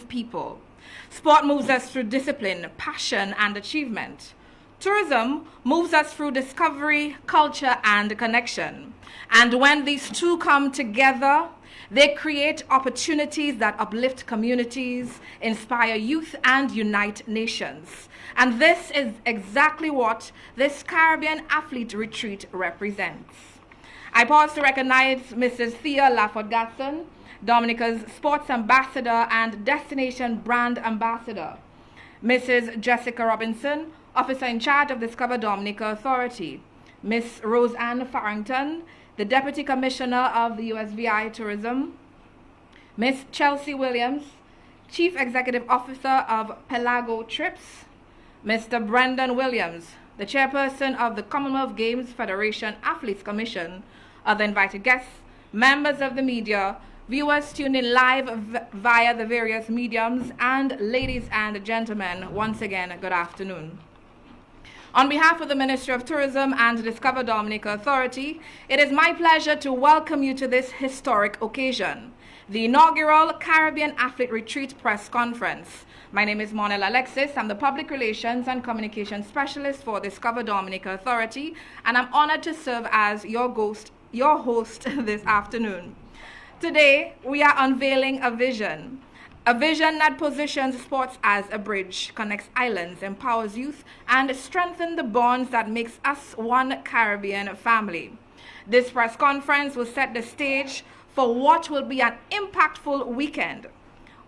people. Sport moves us through discipline, passion, and achievement. Tourism moves us through discovery, culture, and connection. And when these two come together, they create opportunities that uplift communities, inspire youth, and unite nations. And this is exactly what this Caribbean Athlete Retreat represents. I pause to recognize Mrs. Thea Laford-Gatson, Dominica's Sports Ambassador and Destination Brand Ambassador. Mrs. Jessica Robinson, Officer in charge of Discover Dominica Authority. Ms. Roseanne Farrington, the Deputy Commissioner of the USVI Tourism. Ms. Chelsea Williams, Chief Executive Officer of Pelago Trips. Mr. Brendan Williams, the Chairperson of the Commonwealth Games Federation Athletes Commission, other invited guests, members of the media, viewers tuned in live via the various mediums, and ladies and gentlemen, once again, good afternoon. On behalf of the Ministry of Tourism and Discover Dominica Authority, it is my pleasure to welcome you to this historic occasion, the inaugural Caribbean Athlete Retreat Press Conference. My name is Monel Alexis. I'm the Public Relations and Communications Specialist for Discover Dominica Authority, and I'm honored to serve as your host this afternoon. Today, we are unveiling a vision that positions sports as a bridge, connects islands, empowers youth, and strengthens the bonds that makes us one Caribbean family. This press conference will set the stage for what will be an impactful weekend.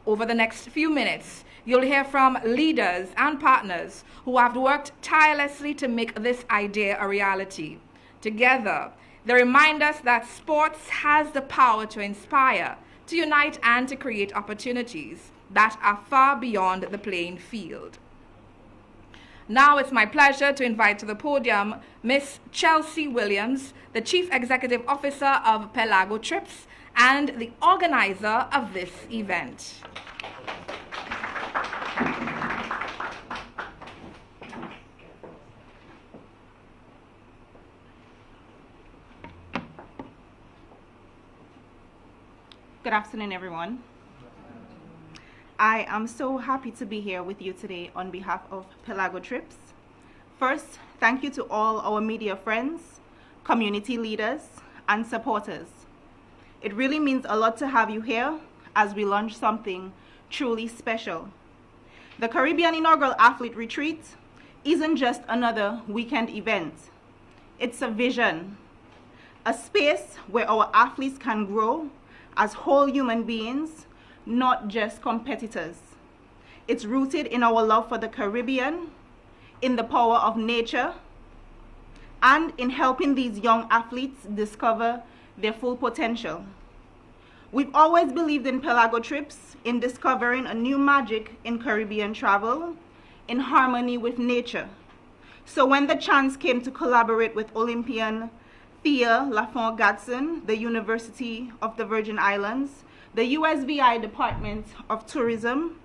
Over the next few minutes, you'll hear from leaders and partners who have worked tirelessly to make this idea a reality. Together, they remind us that sports has the power to inspire, to unite, and to create opportunities that are far beyond the playing field. Now it's my pleasure to invite to the podium Miss Chelsea Williams, the Chief Executive Officer of Pelago Trips and the organizer of this event. Good afternoon, everyone. I am so happy to be here with you today on behalf of Pelago Trips. First, thank you to all our media friends, community leaders, and supporters. It really means a lot to have you here as we launch something truly special. The Caribbean Inaugural Athlete Retreat isn't just another weekend event. It's a vision, a space where our athletes can grow as whole human beings, not just competitors. It's rooted in our love for the Caribbean, in the power of nature, and in helping these young athletes discover their full potential. We've always believed in Pelago Trips, in discovering a new magic in Caribbean travel, in harmony with nature. So when the chance came to collaborate with Olympian Thea Lafond-Gatson, the University of the Virgin Islands, the USVI Department of Tourism,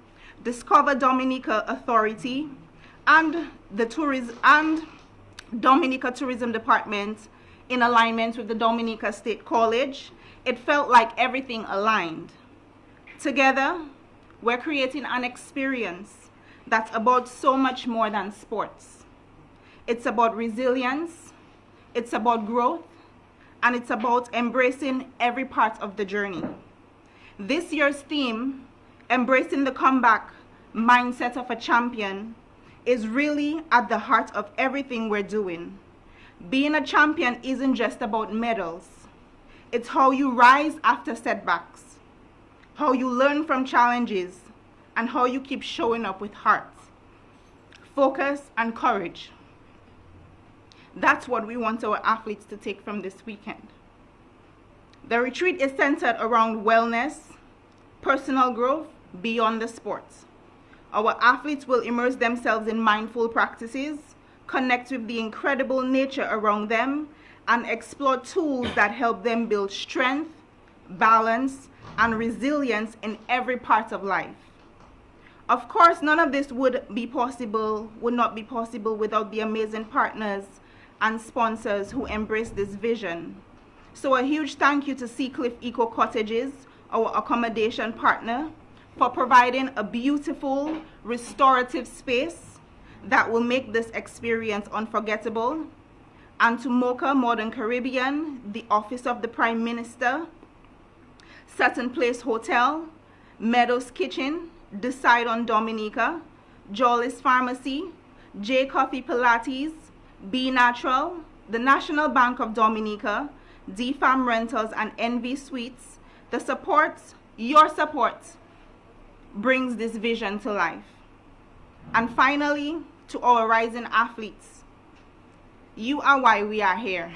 Discover Dominica Authority, and the Dominica Tourism Department, in alignment with the Dominica State College, it felt like everything aligned. Together, we're creating an experience that's about so much more than sports. It's about resilience, it's about growth, and it's about embracing every part of the journey. This year's theme, Embracing the Comeback Mindset of a Champion, is really at the heart of everything we're doing. Being a champion isn't just about medals. It's how you rise after setbacks, how you learn from challenges, and how you keep showing up with heart, focus, and courage. That's what we want our athletes to take from this weekend. The retreat is centered around wellness, personal growth beyond the sports. Our athletes will immerse themselves in mindful practices, connect with the incredible nature around them, and explore tools that help them build strength, balance, and resilience in every part of life. Of course, none of this would not be possible without the amazing partners and sponsors who embrace this vision. So a huge thank you to Seacliff Eco Cottages, our accommodation partner, for providing a beautiful, restorative space that will make this experience unforgettable, and to Mocha Modern Caribbean, the Office of the Prime Minister, Sutton Place Hotel, Meadows Kitchen, Decide on Dominica, Jolly's Pharmacy, J Coffee Pilates, Be Natural, the National Bank of Dominica, D Farm Rentals, and NV Suites. The support, your support, brings this vision to life. And finally, to our rising athletes, you are why we are here.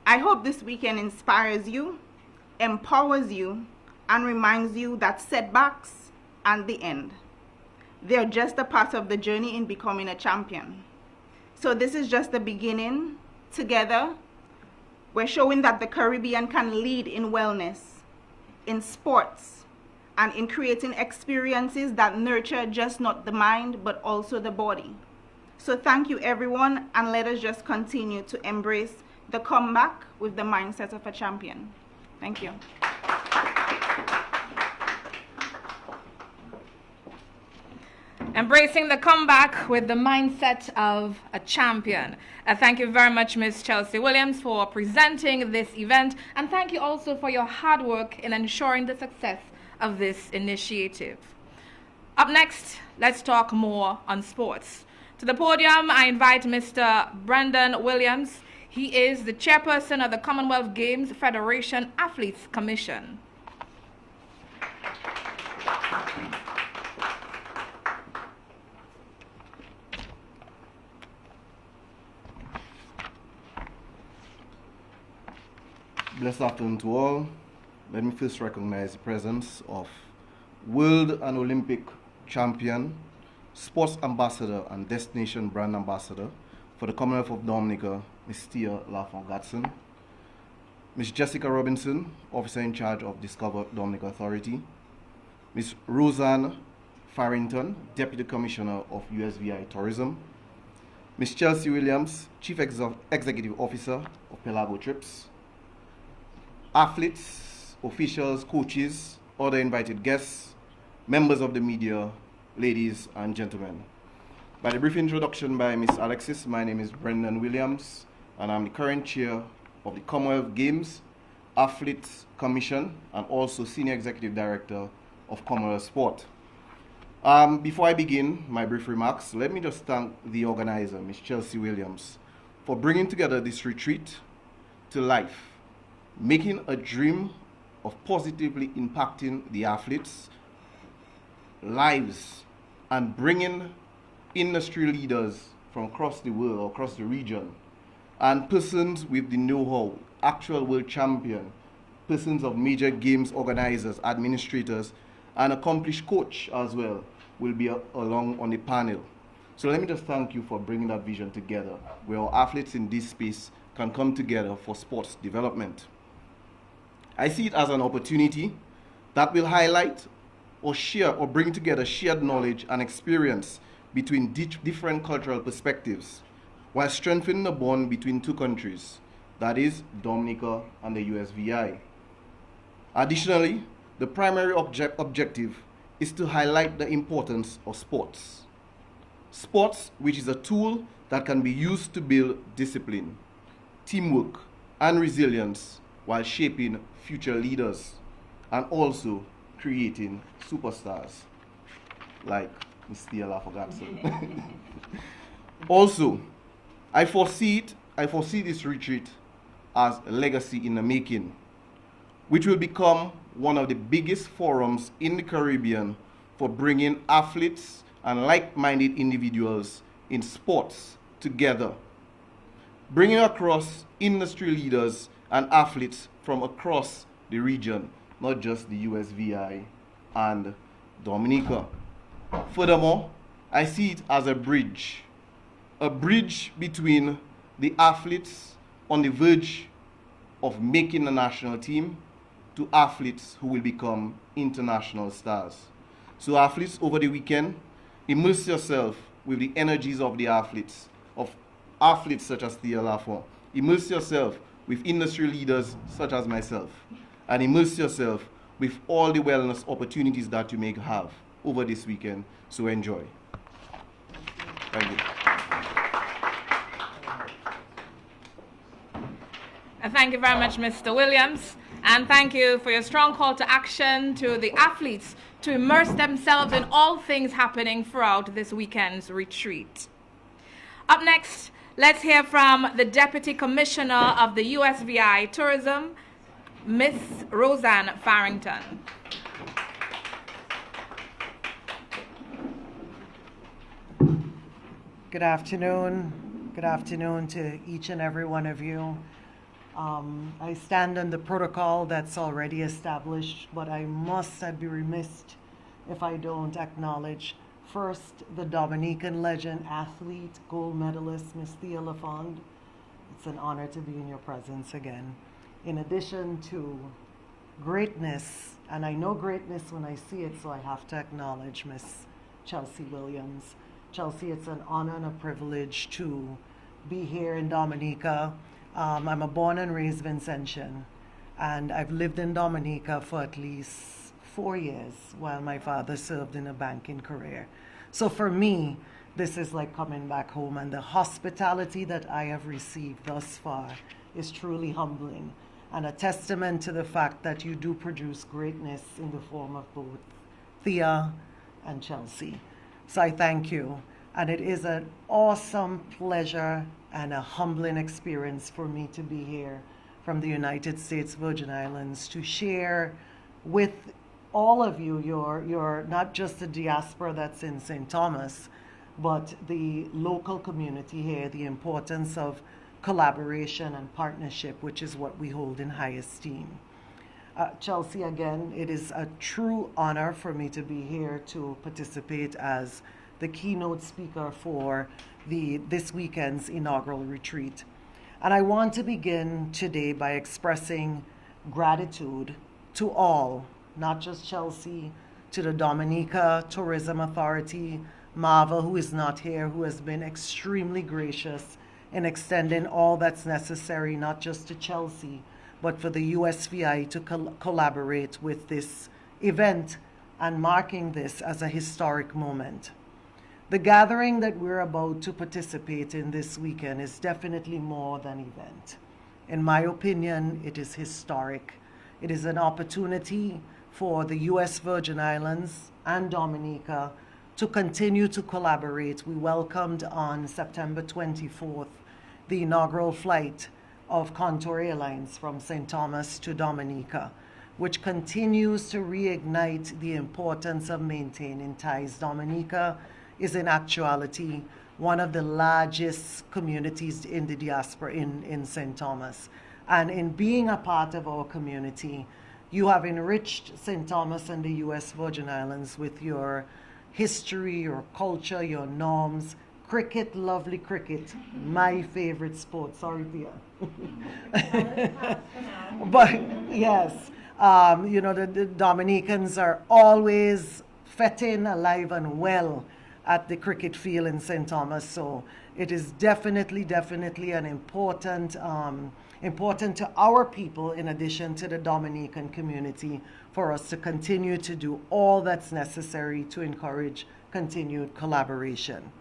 I hope this weekend inspires you, empowers you, and reminds you that setbacks and the end, they're just a part of the journey in becoming a champion. So this is just the beginning. Together, we're showing that the Caribbean can lead in wellness, in sports, and in creating experiences that nurture just not the mind, but also the body. So thank you, everyone, and let us just continue to embrace the comeback with the mindset of a champion. Thank you. Embracing the comeback with the mindset of a champion. Thank you very much, Ms. Chelsea Williams, for presenting this event, and thank you also for your hard work in ensuring the success of this initiative. Up next, let's talk more on sports. To the podium, I invite Mr. Brendan Williams. He is the chairperson of the Commonwealth Games Federation Athletes Commission. Blessed afternoon to all. Let me first recognize the presence of world and Olympic champion, sports ambassador and destination brand ambassador for the Commonwealth of Dominica, Ms. Tia Lafont-Gatson, Ms. Jessica Robinson, officer in charge of Discover Dominica Authority, Ms. Roseanne Farrington, Deputy Commissioner of USVI Tourism, Ms. Chelsea Williams, Chief Executive Officer of Pelago Trips, athletes, officials, coaches, other invited guests, members of the media, ladies and gentlemen. By the brief introduction by Ms. Alexis, my name is Brendan Williams, and I'm the current chair of the Commonwealth Games Athletes Commission and also Senior Executive Director of Commonwealth Sport. Before I begin my brief remarks, let me just thank the organizer, Ms. Chelsea Williams, for bringing together this retreat to life, making a dream of positively impacting the athletes' lives and bringing industry leaders from across the world, across the region, and persons with the know-how, actual world champion, persons of major games organizers, administrators, and accomplished coach as well will be along on the panel. So let me just thank you for bringing that vision together, where our athletes in this space can come together for sports development. I see it as an opportunity that will highlight or share or bring together shared knowledge and experience between different cultural perspectives while strengthening the bond between two countries, that is, Dominica and the USVI. Additionally, the primary objective is to highlight the importance of sports. Sports, which is a tool that can be used to build discipline, teamwork, and resilience while shaping future leaders and also creating superstars like Ms. Tia Lafont-Gatson. Also, I foresee this retreat as a legacy in the making, which will become one of the biggest forums in the Caribbean for bringing athletes and like-minded individuals in sports together, bringing across industry leaders and athletes from across the region, not just the USVI and Dominica. Furthermore, I see it as a bridge between the athletes on the verge of making the national team to athletes who will become international stars. So athletes, over the weekend, immerse yourself with the energies of the athletes such as Tia Lafont. Immerse yourself with industry leaders such as myself, and immerse yourself with all the wellness opportunities that you may have over this weekend. So enjoy. Thank you. Thank you very much, Mr. Williams. And thank you for your strong call to action to the athletes to immerse themselves in all things happening throughout this weekend's retreat. Up next, let's hear from the Deputy Commissioner of the USVI Tourism, Miss Roseanne Farrington. Good afternoon. Good afternoon to each and every one of you. I stand on the protocol that's already established, but I'd be remiss if I don't acknowledge first the Dominican legend athlete, gold medalist, Miss Thea Lafond. It's an honor to be in your presence again. In addition to greatness, and I know greatness when I see it, so I have to acknowledge Miss Chelsea Williams. Chelsea, it's an honor and a privilege to be here in Dominica. I'm a born and raised Vincentian, and I've lived in Dominica for at least 4 years while my father served in a banking career. So for me, this is like coming back home, and the hospitality that I have received thus far is truly humbling and a testament to the fact that you do produce greatness in the form of both Thea and Chelsea. So I thank you. And it is an awesome pleasure and a humbling experience for me to be here from the United States Virgin Islands to share with all of you, your not just the diaspora that's in St. Thomas, but the local community here, the importance of collaboration and partnership, which is what we hold in high esteem. Chelsea, again, it is a true honor for me to be here to participate as the keynote speaker for this weekend's inaugural retreat. And I want to begin today by expressing gratitude to all, not just Chelsea, to the Dominica Tourism Authority, Marva, who is not here, who has been extremely gracious in extending all that's necessary, not just to Chelsea, but for the USVI to collaborate with this event and marking this as a historic moment. The gathering that we're about to participate in this weekend is definitely more than an event. In my opinion, it is historic. It is an opportunity for the U.S. Virgin Islands and Dominica to continue to collaborate. We welcomed on September 24th the inaugural flight of Contour Airlines from St. Thomas to Dominica, which continues to reignite the importance of maintaining ties. Dominica is in actuality one of the largest communities in the diaspora in St. Thomas. And in being a part of our community, you have enriched St. Thomas and the U.S. Virgin Islands with your history, your culture, your norms. Cricket, lovely cricket, my favorite sport. Sorry, Pia. But yes, the Dominicans are always fitting, alive and well at the cricket field in St. Thomas. So it is definitely an important to our people, in addition to the Dominican community, for us to continue to do all that's necessary to encourage continued collaboration.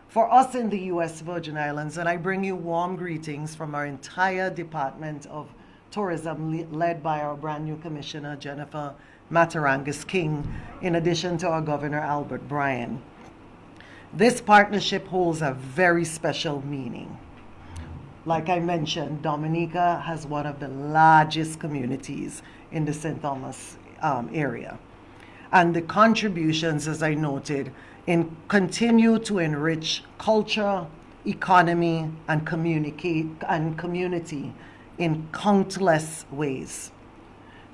For us in the U.S. Virgin Islands, and I bring you warm greetings from our entire Department of Tourism, led by our brand new Commissioner, Jennifer Matarangas King, in addition to our Governor, Albert Bryan. This partnership holds a very special meaning. Like I mentioned, Dominica has one of the largest communities in the St. Thomas area. And the contributions, as I noted, continue to enrich culture, economy, and community in countless ways.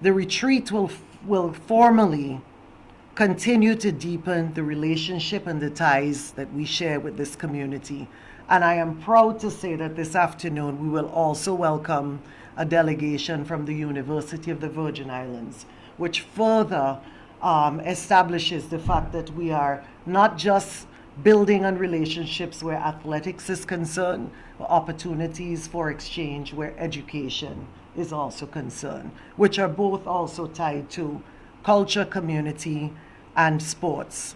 The retreat will formally continue to deepen the relationship and the ties that we share with this community. And I am proud to say that this afternoon we will also welcome a delegation from the University of the Virgin Islands, which further establishes the fact that we are not just building on relationships where athletics is concerned, but opportunities for exchange where education is also concerned, which are both also tied to culture, community, and sports.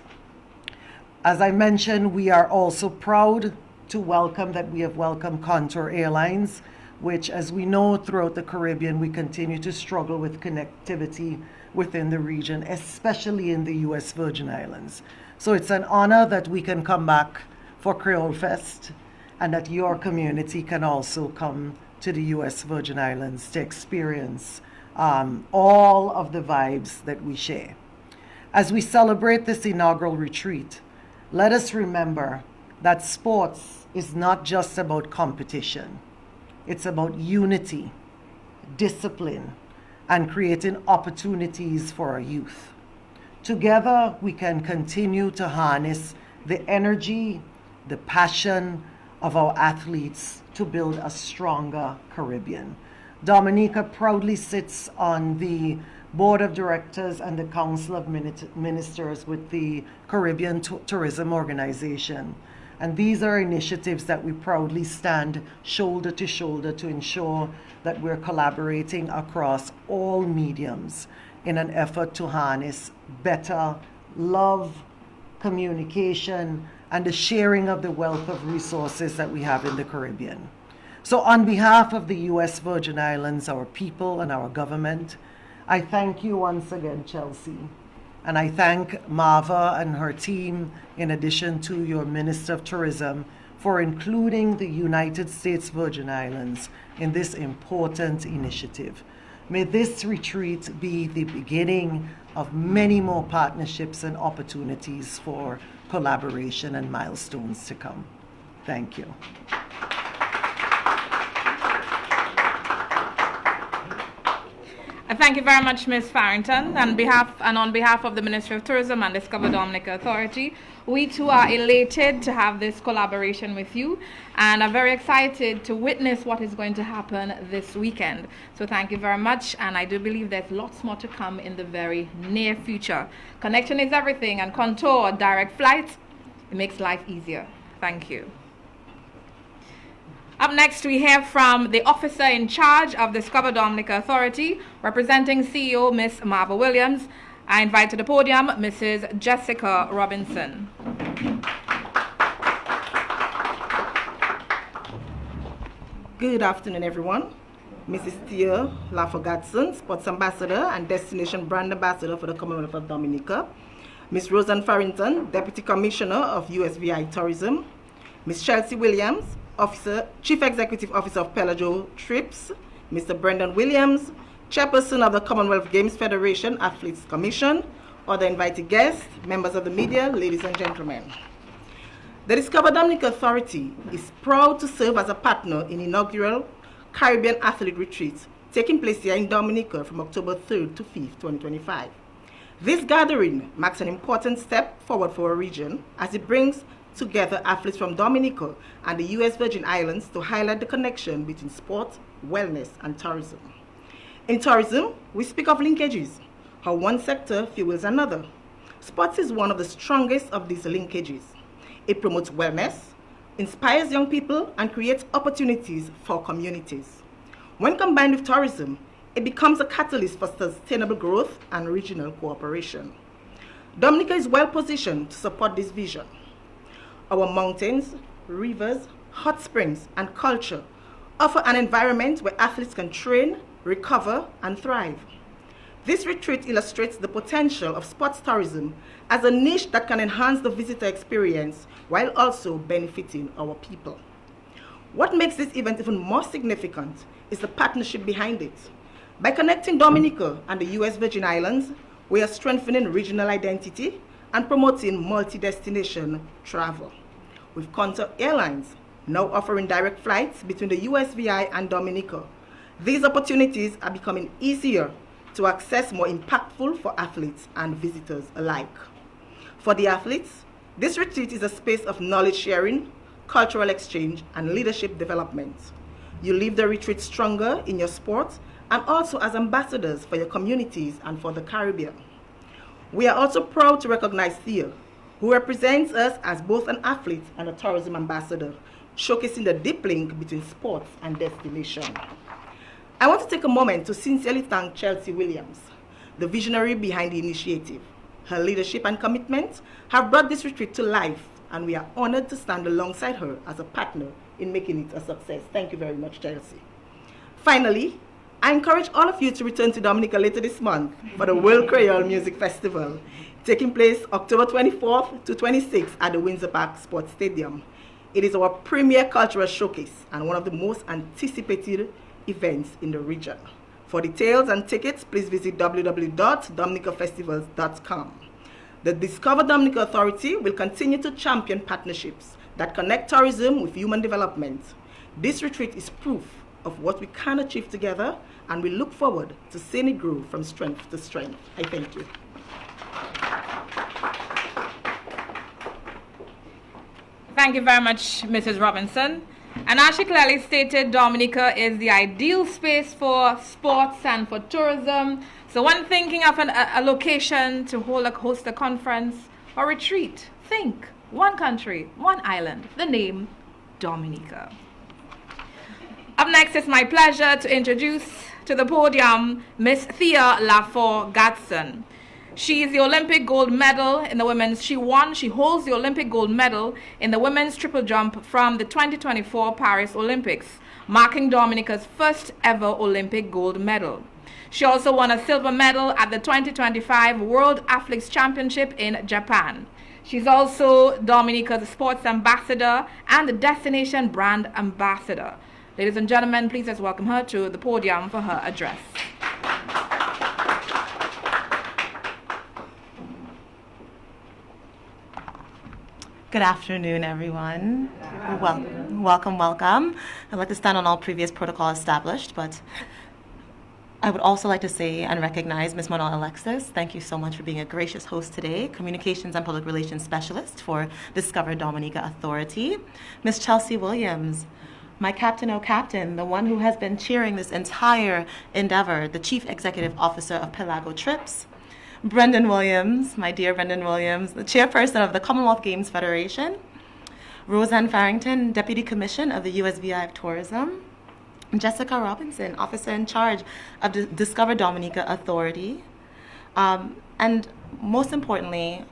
As I mentioned, we are also proud to welcome that we have welcomed Contour Airlines, which, as we know, throughout the Caribbean, we continue to struggle with connectivity within the region, especially in the U.S. Virgin Islands. So it's an honor that we can come back for Creole Fest and that your community can also come to the U.S. Virgin Islands to experience all of the vibes that we share. As we celebrate this inaugural retreat, let us remember that sports is not just about competition. It's about unity, discipline, and creating opportunities for our youth. Together, we can continue to harness the energy, the passion of our athletes to build a stronger Caribbean. Dominica proudly sits on the Board of Directors and the Council of Ministers with the Caribbean Tourism Organization. And these are initiatives that we proudly stand shoulder to shoulder to ensure that we're collaborating across all mediums in an effort to harness better love, communication, and the sharing of the wealth of resources that we have in the Caribbean. So on behalf of the U.S. Virgin Islands, our people and our government, I thank you once again, Chelsea. And I thank Marva and her team, in addition to your Minister of Tourism, for including the United States Virgin Islands in this important initiative. May this retreat be the beginning of many more partnerships and opportunities for collaboration and milestones to come. Thank you. Thank you very much, Ms. Farrington. On behalf of the Ministry of Tourism and Discover Dominica Authority, we too are elated to have this collaboration with you and are very excited to witness what is going to happen this weekend. So thank you very much, and I do believe there's lots more to come in the very near future. Connection is everything, and Contour direct flights, it makes life easier. Thank you. Up next, we hear from the officer in charge of the Discover Dominica Authority, representing CEO Ms. Marva Williams. I invite to the podium Mrs. Jessica Robinson. Good afternoon, everyone. Mrs. Thea Lafogatson, Sports Ambassador and Destination Brand Ambassador for the Commonwealth of Dominica. Ms. Roseanne Farrington, Deputy Commissioner of USVI Tourism. Ms. Chelsea Williams, Chief Executive Officer of Pelago Trips. Mr. Brendan Williams, Chairperson of the Commonwealth Games Federation Athletes Commission. Other invited guests, members of the media, ladies and gentlemen. The Discover Dominica Authority is proud to serve as a partner in inaugural Caribbean Athlete Retreat taking place here in Dominica from October 3rd to 5th, 2025. This gathering marks an important step forward for our region as it brings together athletes from Dominica and the U.S. Virgin Islands to highlight the connection between sport, wellness, and tourism. In tourism, we speak of linkages, how one sector fuels another. Sports is one of the strongest of these linkages. It promotes wellness, inspires young people, and creates opportunities for communities. When combined with tourism, it becomes a catalyst for sustainable growth and regional cooperation. Dominica is well positioned to support this vision. Our mountains, rivers, hot springs, and culture offer an environment where athletes can train, recover, and thrive. This retreat illustrates the potential of sports tourism as a niche that can enhance the visitor experience while also benefiting our people. What makes this event even more significant is the partnership behind it. By connecting Dominica and the U.S. Virgin Islands, we are strengthening regional identity and promoting multi-destination travel. With Contour Airlines now offering direct flights between the USVI and Dominica, these opportunities are becoming easier to access, more impactful for athletes and visitors alike. For the athletes, this retreat is a space of knowledge sharing, cultural exchange, and leadership development. You leave the retreat stronger in your sport and also as ambassadors for your communities and for the Caribbean. We are also proud to recognize Thea, who represents us as both an athlete and a tourism ambassador, showcasing the deep link between sports and destination. I want to take a moment to sincerely thank Chelsea Williams, the visionary behind the initiative. Her leadership and commitment have brought this retreat to life, and we are honored to stand alongside her as a partner in making it a success. Thank you very much, Chelsea. Finally, I encourage all of you to return to Dominica later this month for the World Creole Music Festival, taking place October 24th to 26th at the Windsor Park Sports Stadium. It is our premier cultural showcase and one of the most anticipated events in the region. For details and tickets, please visit www.dominicafestivals.com. The Discover Dominica Authority will continue to champion partnerships that connect tourism with human development. This retreat is proof of what we can achieve together, and we look forward to seeing it grow from strength to strength. I thank you. Thank you very much, Mrs. Robinson. And as she clearly stated, Dominica is the ideal space for sports and for tourism. So when thinking of a location to host a conference or retreat, think one country, one island, the name Dominica. Up next, it's my pleasure to introduce to the podium Miss Thea Lafort-Gatson. She is the Olympic gold medal in the women's. She holds the Olympic gold medal in the women's triple jump from the 2024 Paris Olympics, marking Dominica's first ever Olympic gold medal. She also won a silver medal at the 2025 World Athletics Championship in Japan. She's also Dominica's sports ambassador and the destination brand ambassador. Ladies and gentlemen, please let's welcome her to the podium for her address. Good afternoon, everyone. Welcome. I'd like to stand on all previous protocol established, but I would also like to say and recognize Ms. Manuel Alexis. Thank you so much for being a gracious host today, Communications and Public Relations Specialist for Discover Dominica Authority. Ms. Chelsea Williams, my Captain O'Captain, the one who has been cheering this entire endeavor, the Chief Executive Officer of Pelago Trips. Brendan Williams, my dear Brendan Williams, the chairperson of the Commonwealth Games Federation. Roseanne Farrington, Deputy Commission of the USVI of Tourism. Jessica Robinson, Officer in Charge of the Discover Dominica Authority. And most importantly,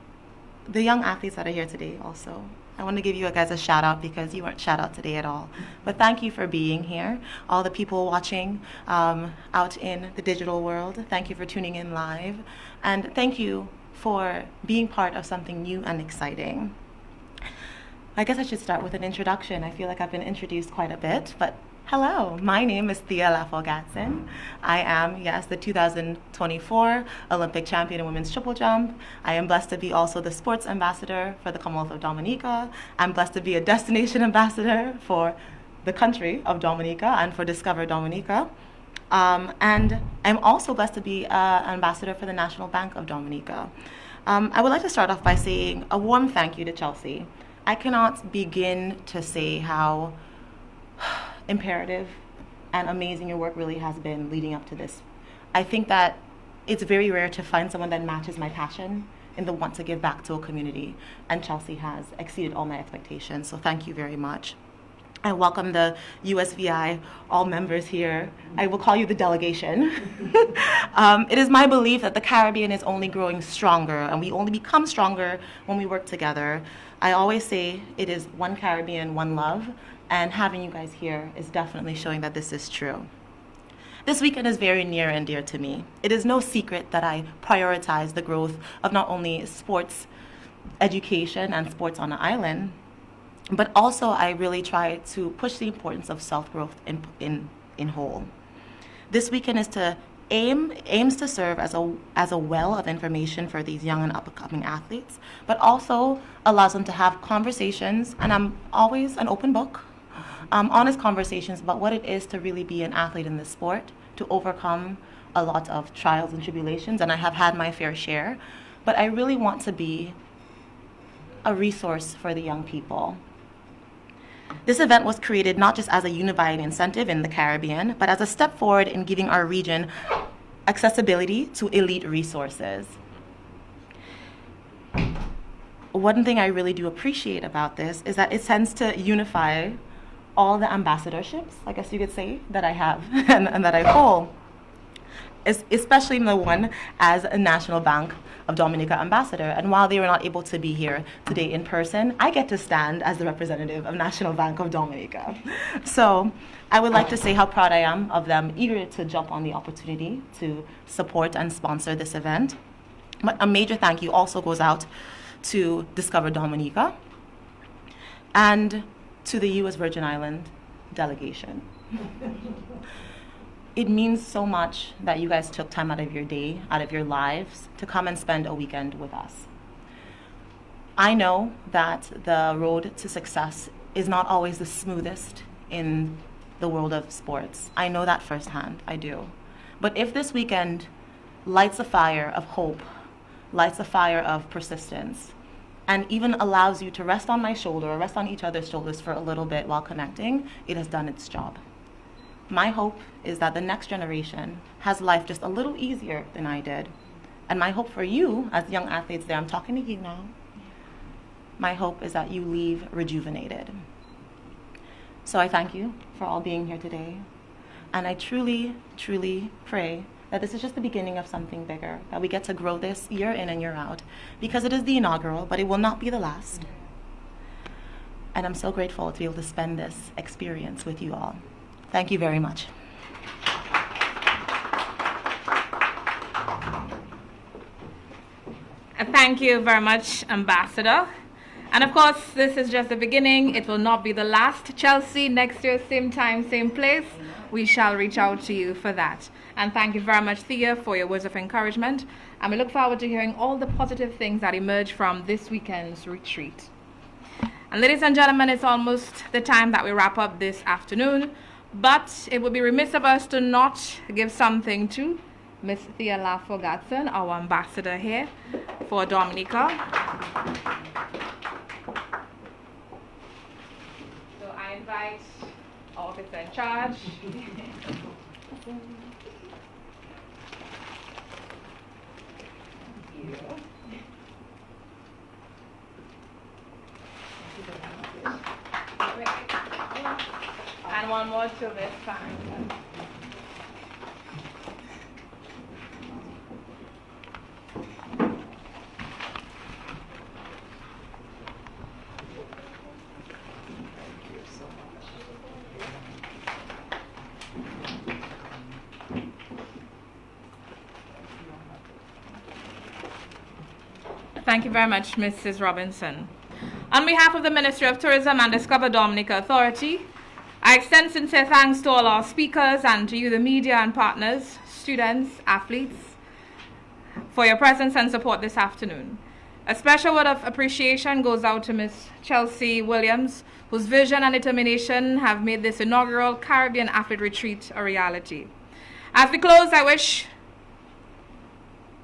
the young athletes that are here today also. I want to give you guys a shout out because you weren't shout out today at all. But thank you for being here. All the people watching out in the digital world, thank you for tuning in live. And thank you for being part of something new and exciting. I guess I should start with an introduction. I feel like I've been introduced quite a bit, but hello, my name is Thea Lafort-Gatson. I am, yes, the 2024 Olympic champion in women's triple jump. I am blessed to be also the sports ambassador for the Commonwealth of Dominica. I'm blessed to be a destination ambassador for the country of Dominica and for Discover Dominica. And I'm also blessed to be an ambassador for the National Bank of Dominica. I would like to start off by saying a warm thank you to Chelsea. I cannot begin to say how imperative and amazing your work really has been leading up to this. I think that it's very rare to find someone that matches my passion in the want to give back to a community, and Chelsea has exceeded all my expectations, so thank you very much. I welcome the USVI, all members here. I will call you the delegation. It is my belief that the Caribbean is only growing stronger, and we only become stronger when we work together. I always say it is one Caribbean, one love, and having you guys here is definitely showing that this is true. This weekend is very near and dear to me. It is no secret that I prioritize the growth of not only sports education and sports on the island, but also I really try to push the importance of self-growth in whole. This weekend is aims to serve as a well of information for these young and upcoming athletes, but also allows them to have conversations, and I'm always an open book, honest conversations about what it is to really be an athlete in this sport, to overcome a lot of trials and tribulations, and I have had my fair share, but I really want to be a resource for the young people. This event was created not just as a unifying incentive in the Caribbean, but as a step forward in giving our region accessibility to elite resources. One thing I really do appreciate about this is that it tends to unify all the ambassadorships, I guess you could say, that I have and that I hold, especially the one as a National Bank of Dominica ambassador. And while they were not able to be here today in person, I get to stand as the representative of National Bank of Dominica. So I would like to say how proud I am of them, eager to jump on the opportunity to support and sponsor this event. But a major thank you also goes out to Discover Dominica and to the U.S. Virgin Island delegation. It means so much that you guys took time out of your day, out of your lives, to come and spend a weekend with us. I know that the road to success is not always the smoothest in the world of sports. I know that firsthand, I do. But if this weekend lights a fire of hope, lights a fire of persistence, and even allows you to rest on my shoulder or rest on each other's shoulders for a little bit while connecting, it has done its job. My hope is that the next generation has life just a little easier than I did. And my hope for you, as young athletes there, I'm talking to you now, my hope is that you leave rejuvenated. So I thank you for all being here today. And I truly, truly pray that this is just the beginning of something bigger, that we get to grow this year in and year out, because it is the inaugural, but it will not be the last. And I'm so grateful to be able to spend this experience with you all. Thank you very much. Thank you very much, Ambassador. And of course, this is just the beginning. It will not be the last. Chelsea, next year, same time, same place. We shall reach out to you for that. And thank you very much, Thea, for your words of encouragement. And we look forward to hearing all the positive things that emerge from this weekend's retreat. And ladies and gentlemen, it's almost the time that we wrap up this afternoon. But it would be remiss of us to not give something to Miss Thea Lafo-Gatson, our ambassador here for Dominica. So I invite our officer in charge. And one more to this time. Thank you very much, Mrs. Robinson. On behalf of the Ministry of Tourism and Discover Dominica Authority, I extend sincere thanks to all our speakers and to you, the media and partners, students, athletes, for your presence and support this afternoon. A special word of appreciation goes out to Ms. Chelsea Williams, whose vision and determination have made this inaugural Caribbean Athlete Retreat a reality. As we close, I wish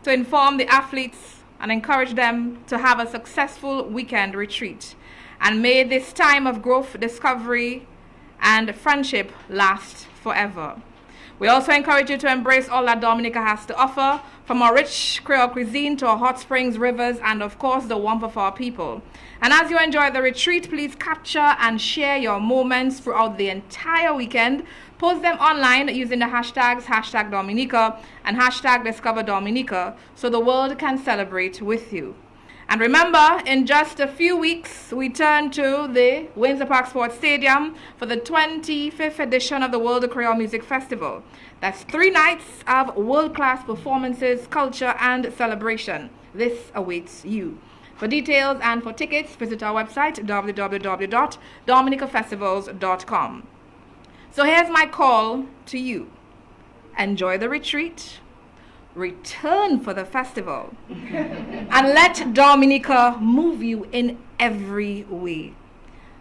to inform the athletes and encourage them to have a successful weekend retreat. And may this time of growth, discovery, and friendship last forever. We also encourage you to embrace all that Dominica has to offer, from our rich Creole cuisine to our hot springs, rivers, and of course the warmth of our people. And as you enjoy the retreat, please capture and share your moments throughout the entire weekend. Post them online using the hashtags #Dominica and #DiscoverDominica so the world can celebrate with you. And remember, in just a few weeks, we turn to the Windsor Park Sports Stadium for the 25th edition of the World Creole Music Festival. That's 3 nights of world-class performances, culture, and celebration. This awaits you. For details and for tickets, visit our website, www.dominicafestivals.com. So here's my call to you. Enjoy the retreat. Return for the festival and let Dominica move you in every way.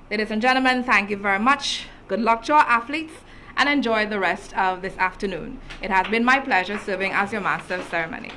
Ladies and gentlemen, thank you very much. Good luck to our athletes and enjoy the rest of this afternoon. It has been my pleasure serving as your master of ceremonies.